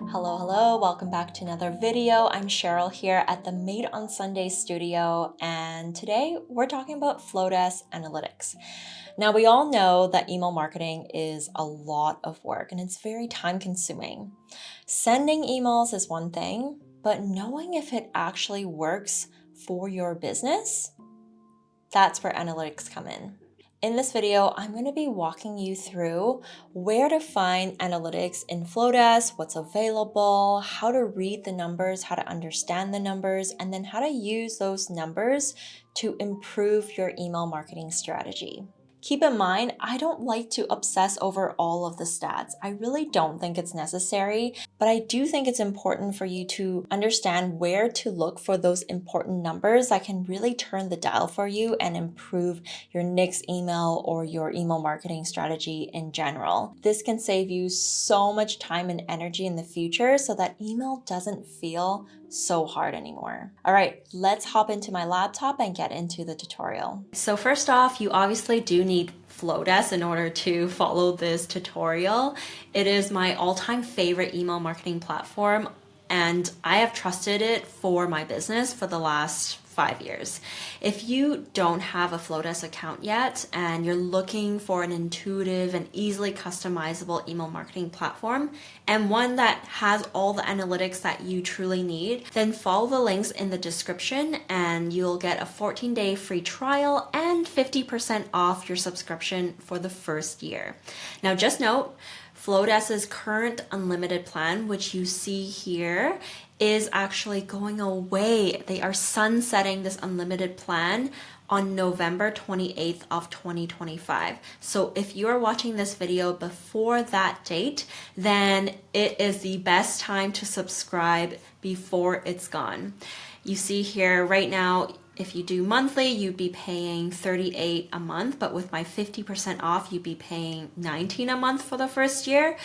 Hello, welcome back to another video. I'm Cheryl here at the Made on Sunday studio, and today we're talking about Flodesk analytics. Now, we all know that email marketing is a lot of work and it's very time consuming. Sending emails is one thing, but knowing if it actually works for your business, that's where analytics come in. In this video, I'm going to be walking you through where to find analytics in Flodesk, what's available, how to read the numbers, how to understand the numbers, and then how to use those numbers to improve your email marketing strategy. Keep in mind, I don't like to obsess over all of the stats. I really don't think it's necessary, but I do think it's important for you to understand where to look for those important numbers that can really turn the dial for you and improve your next email or your email marketing strategy in general. This can save you so much time and energy in the future so that email doesn't feel so hard anymore. All right, let's hop into my laptop and get into the tutorial. So first off, you obviously do need Flodesk in order to follow this tutorial. It is my all-time favorite email marketing platform, and I have trusted it for my business for the last 5 years. If you don't have a Flodesk account yet and you're looking for an intuitive and easily customizable email marketing platform and one that has all the analytics that you truly need, then follow the links in the description and you'll get a 14-day free trial and 50% off your subscription for the first year. Now just note, Flodesk's current unlimited plan, which you see here, is actually going away. They are sunsetting this unlimited plan on November 28th of 2025. So if you are watching this video before that date, then it is the best time to subscribe before it's gone. You see here right now, if you do monthly, you'd be paying $38 a month, but with my 50% off, you'd be paying $19 a month for the first year.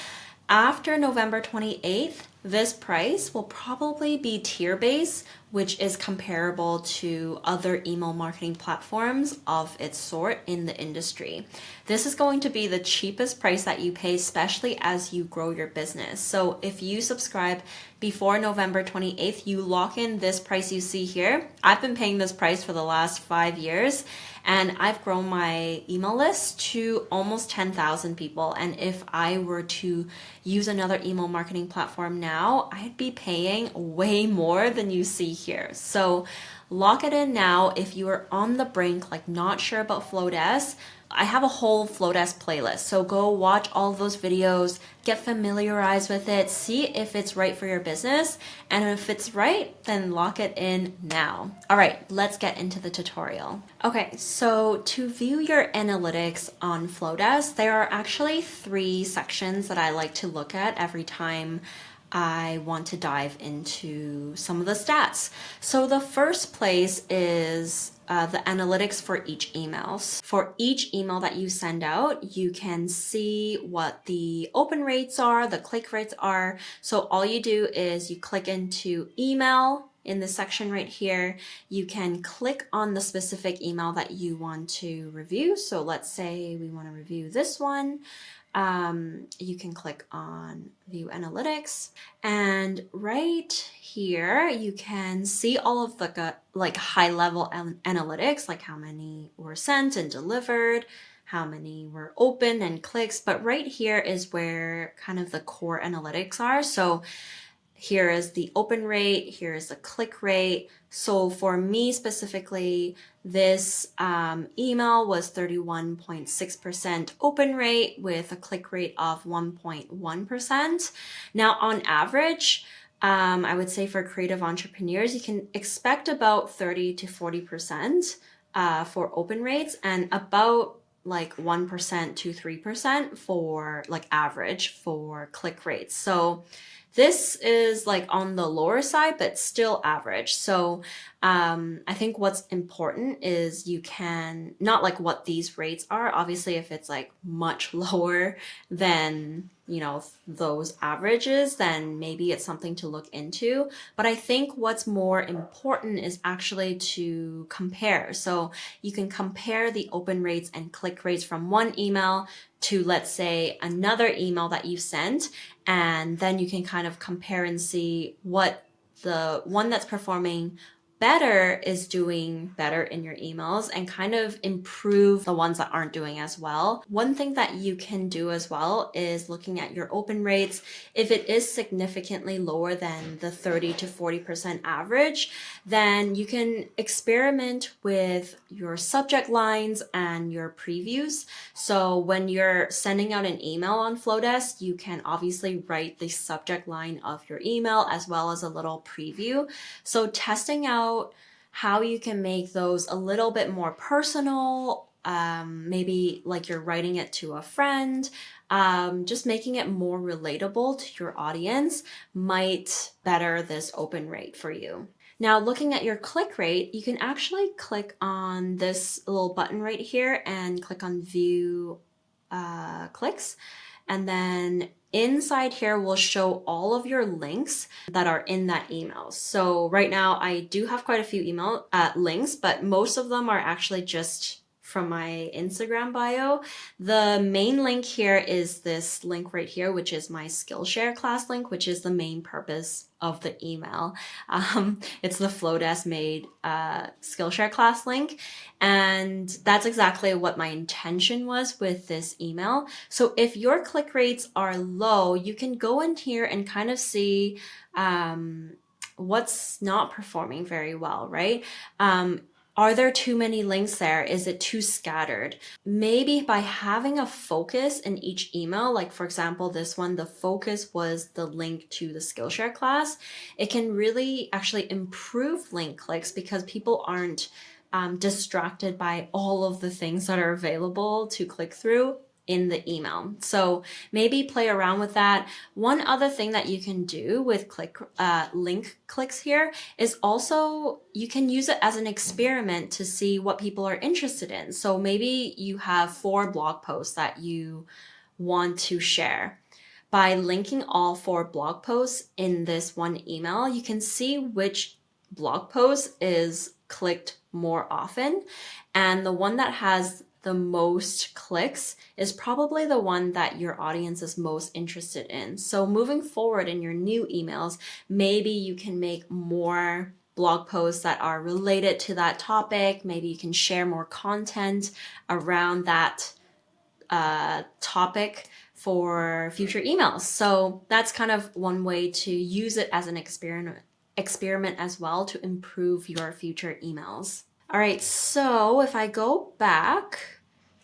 After November 28th, this price will probably be tier-based, which is comparable to other email marketing platforms of its sort in the industry. This is going to be the cheapest price that you pay, especially as you grow your business. So if you subscribe before November 28th, you lock in this price you see here. I've been paying this price for the last 5 years, and I've grown my email list to almost 10,000 people. And if I were to use another email marketing platform now, I'd be paying way more than you see here. So lock it in now. If you are on the brink, like not sure about Flodesk, I have a whole Flodesk playlist. So go watch all of those videos, get familiarized with it, see if it's right for your business. And if it's right, then lock it in now. All right, let's get into the tutorial. Okay, so to view your analytics on Flodesk, there are actually 3 sections that I like to look at every time I want to dive into some of the stats. So the first place is the analytics for each email. For each email that you send out, you can see what the open rates are, the click rates are. So all you do is you click into email in this section right here. You can click on the specific email that you want to review. So let's say we want to review this one. You can click on view analytics, and right here you can see all of the like high level analytics, like how many were sent and delivered, how many were open and clicks. But right here is where kind of the core analytics are. So here is the open rate, here is the click rate. So for me specifically, this email was 31.6% open rate with a click rate of 1.1%. Now on average, I would say for creative entrepreneurs, you can expect about 30 to 40% for open rates and about like 1% to 3% for like average for click rates. So this is like on the lower side, but still average. So I think what's important is you can, not like what these rates are. Obviously, if it's like much lower, then those averages, then maybe it's something to look into. But I think what's more important is actually to compare. So you can compare the open rates and click rates from one email to, let's say, another email that you sent, and then you can kind of compare and see what the one that's performing better is doing better in your emails, and kind of improve the ones that aren't doing as well. One thing that you can do as well is looking at your open rates. If it is significantly lower than the 30 to 40% average, then you can experiment with your subject lines and your previews. So when you're sending out an email on Flodesk, you can obviously write the subject line of your email as well as a little preview. So testing out how you can make those a little bit more personal, maybe like you're writing it to a friend, just making it more relatable to your audience might better this open rate for you. Now, looking at your click rate, you can actually click on this little button right here and click on view clicks. And then inside here will show all of your links that are in that email. So right now I do have quite a few email links, but most of them are actually just from my Instagram bio. The main link here is this link right here, which is my Skillshare class link, which is the main purpose of the email. It's the Flodesk made Skillshare class link. And that's exactly what my intention was with this email. So if your click rates are low, you can go in here and kind of see what's not performing very well, right? Are there too many links there? Is it too scattered? Maybe by having a focus in each email, like for example, this one, the focus was the link to the Skillshare class. It can really actually improve link clicks because people aren't distracted by all of the things that are available to click through in the email. So maybe play around with that. One other thing that you can do with link clicks here is also you can use it as an experiment to see what people are interested in. So maybe you have 4 blog posts that you want to share. By linking all 4 blog posts in this one email, you can see which blog post is clicked more often, and the one that has the most clicks is probably the one that your audience is most interested in. So moving forward in your new emails, maybe you can make more blog posts that are related to that topic. Maybe you can share more content around that topic for future emails. So that's kind of one way to use it as an experiment as well to improve your future emails. All right, so if I go back,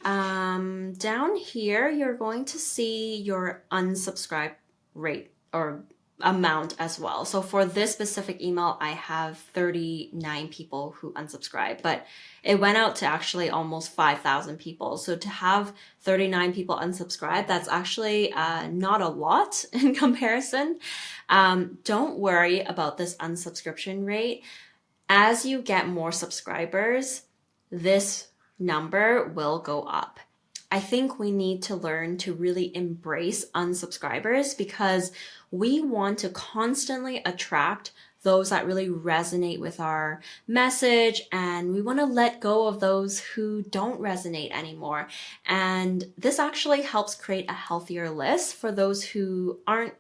down here, you're going to see your unsubscribe rate or amount as well. So for this specific email, I have 39 people who unsubscribe, but it went out to actually almost 5,000 people. So to have 39 people unsubscribe, that's actually not a lot in comparison. Don't worry about this unsubscription rate. As you get more subscribers, this number will go up. I think we need to learn to really embrace unsubscribers because we want to constantly attract those that really resonate with our message, and we want to let go of those who don't resonate anymore. And this actually helps create a healthier list for those who aren't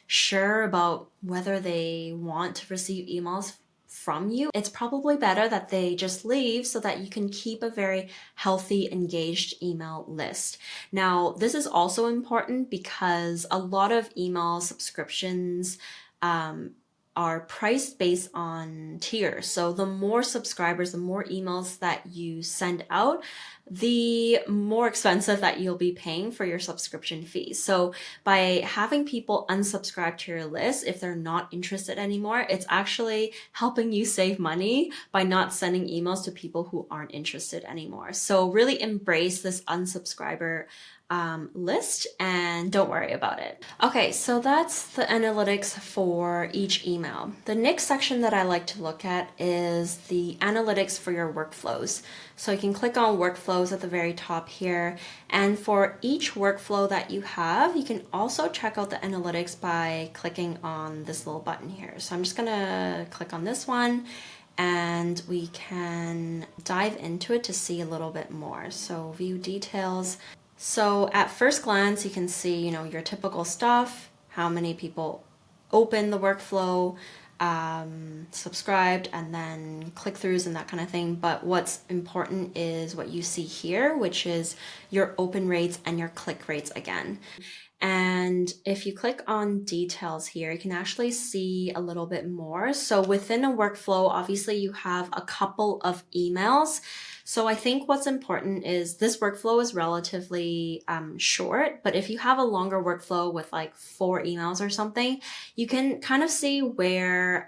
sure about whether they want to receive emails from you. It's probably better that they just leave so that you can keep a very healthy, engaged email list. Now, this is also important because a lot of email subscriptions are priced based on tiers. So the more subscribers, the more emails that you send out, the more expensive that you'll be paying for your subscription fees. So by having people unsubscribe to your list, if they're not interested anymore, it's actually helping you save money by not sending emails to people who aren't interested anymore. So really embrace this unsubscriber list and don't worry about it. Okay, so that's the analytics for each email. The next section that I like to look at is the analytics for your workflows. So you can click on workflow workflows at the very top here. And for each workflow that you have, you can also check out the analytics by clicking on this little button here. So I'm just gonna click on this one and we can dive into it to see a little bit more. So view details. So at first glance, you can see, your typical stuff, how many people open the workflow, subscribed, and then click-throughs and that kind of thing. But what's important is what you see here, which is your open rates and your click rates again. And if you click on details here, you can actually see a little bit more. So within a workflow, obviously you have a couple of emails. So I think what's important is this workflow is relatively short, but if you have a longer workflow with like 4 emails or something, you can kind of see where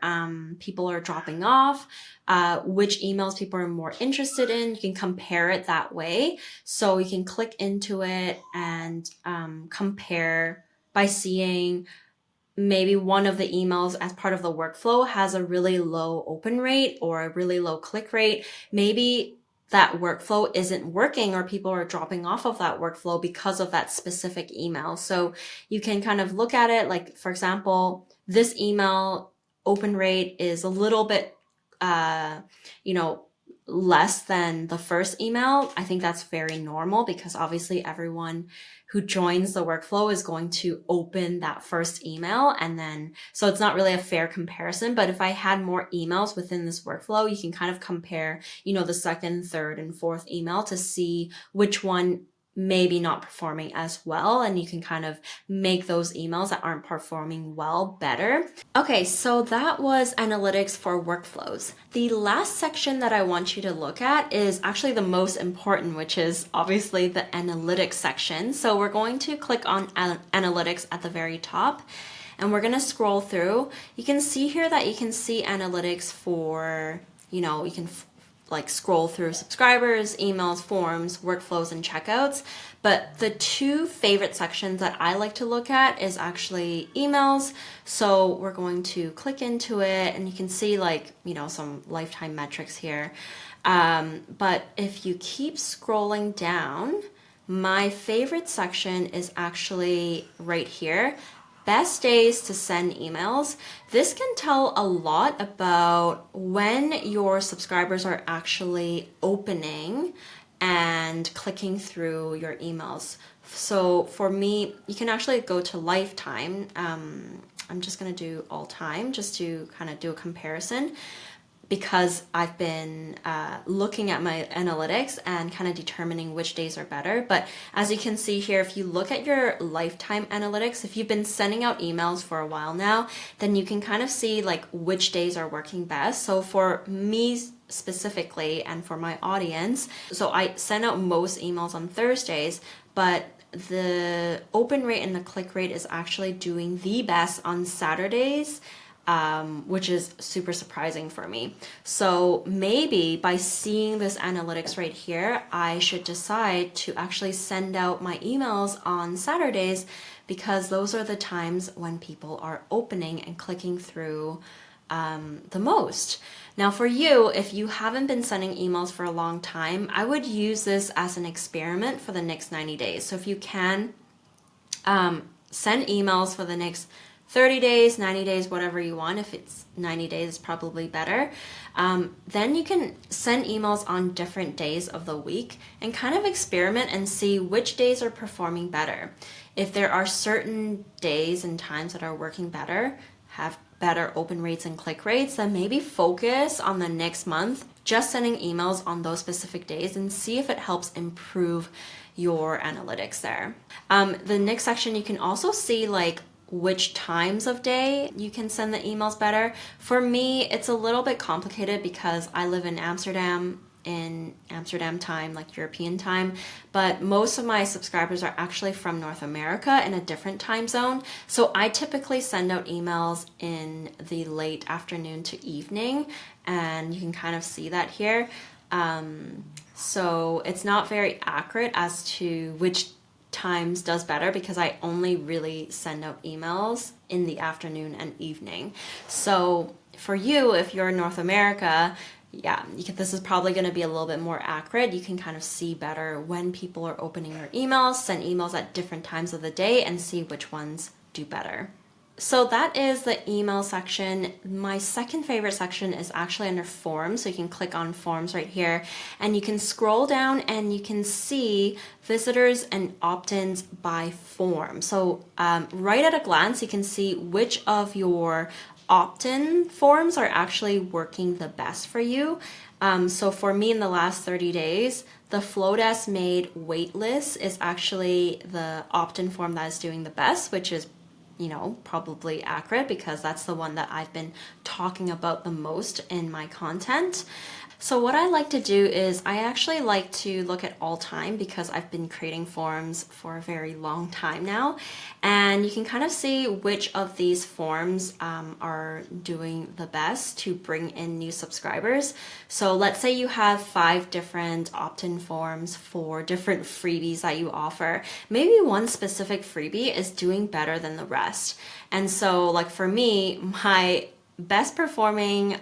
people are dropping off, which emails people are more interested in. You can compare it that way. So you can click into it and compare by seeing maybe one of the emails as part of the workflow has a really low open rate or a really low click rate. Maybe that workflow isn't working or people are dropping off of that workflow because of that specific email. So you can kind of look at it like, for example, this email open rate is a little bit, less than the first email. I think that's very normal because obviously everyone who joins the workflow is going to open that first email, and then so it's not really a fair comparison. But if I had more emails within this workflow, you can kind of compare, the second, third, and fourth email to see which one maybe not performing as well, and you can kind of make those emails that aren't performing well better. Okay, so that was analytics for workflows. The last section that I want you to look at is actually the most important, which is obviously the analytics section. So we're going to click on analytics at the very top, and we're going to scroll through. You can see here that you can see analytics for, you can like scroll through subscribers, emails, forms, workflows, and checkouts. But the 2 favorite sections that I like to look at is actually emails. So we're going to click into it and you can see some lifetime metrics here. But if you keep scrolling down, my favorite section is actually right here. Best days to send emails. This can tell a lot about when your subscribers are actually opening and clicking through your emails. So for me, you can actually go to lifetime. I'm just going to do all time just to kind of do a comparison, because I've been looking at my analytics and kind of determining which days are better. But as you can see here, if you look at your lifetime analytics, if you've been sending out emails for a while now, then you can kind of see which days are working best. So for me specifically and for my audience, so I send out most emails on Thursdays, but the open rate and the click rate is actually doing the best on Saturdays, which is super surprising for me. So maybe by seeing this analytics right here, I should decide to actually send out my emails on Saturdays, because those are the times when people are opening and clicking through the most. Now for you, if you haven't been sending emails for a long time, I would use this as an experiment for the next 90 days. So if you can send emails for the next 30 days, 90 days, whatever you want. If it's 90 days, probably better. Then you can send emails on different days of the week and kind of experiment and see which days are performing better. If there are certain days and times that are working better, have better open rates and click rates, then maybe focus on the next month just sending emails on those specific days and see if it helps improve your analytics there. The next section, you can also see which times of day you can send the emails better. For me, it's a little bit complicated because I live in Amsterdam time, European time, but most of my subscribers are actually from North America in a different time zone. So I typically send out emails in the late afternoon to evening, and you can kind of see that here. So it's not very accurate as to which times does better, because I only really send out emails in the afternoon and evening. So for you, if you're in North America, yeah, this is probably going to be a little bit more accurate. You can kind of see better when people are opening your emails, send emails at different times of the day, and see which ones do better. So that is the email section. My second favorite section is actually under forms. So you can click on forms right here and you can scroll down and you can see visitors and opt-ins by form. So right at a glance, you can see which of your opt-in forms are actually working the best for you. So for me in the last 30 days, the Flodesk made waitlist is actually the opt-in form that is doing the best, which is probably accurate because that's the one that I've been talking about the most in my content. So what I like to do is I actually like to look at all time because I've been creating forums for a very long time now, and you can kind of see which of these forms are doing the best to bring in new subscribers. So let's say you have 5 different opt-in forms for different freebies that you offer. Maybe one specific freebie is doing better than the rest. And so like for me, my best performing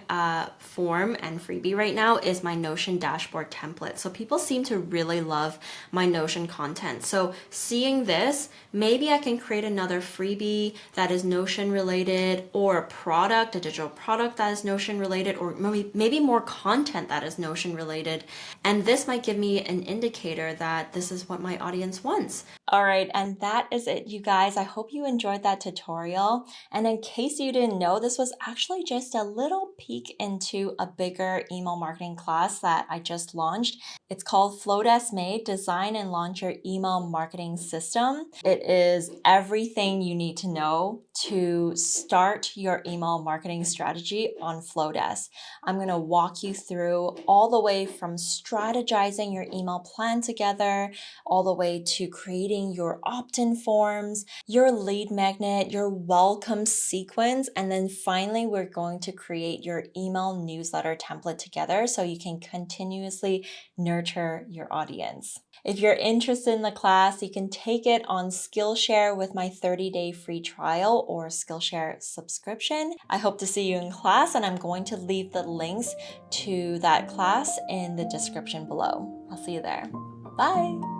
form and freebie right now is my Notion dashboard template. So people seem to really love my Notion content. So seeing this, maybe I can create another freebie that is Notion related, or a digital product that is Notion related, or maybe more content that is Notion related. And this might give me an indicator that this is what my audience wants. All right, and that is it, you guys. I hope you enjoyed that tutorial. And in case you didn't know, this was actually just a little peek into a bigger email marketing class that I just launched. It's called Flodesk Made, Design and Launch Your Email Marketing System. It is everything you need to know to start your email marketing strategy on Flodesk. I'm going to walk you through all the way from strategizing your email plan together, all the way to creating your opt-in forms, your lead magnet, your welcome sequence, and then finally we're going to create your email newsletter template together so you can continuously nurture your audience. If you're interested in the class, you can take it on Skillshare with my 30-day free trial or Skillshare subscription. I hope to see you in class, and I'm going to leave the links to that class in the description below. I'll see you there. Bye!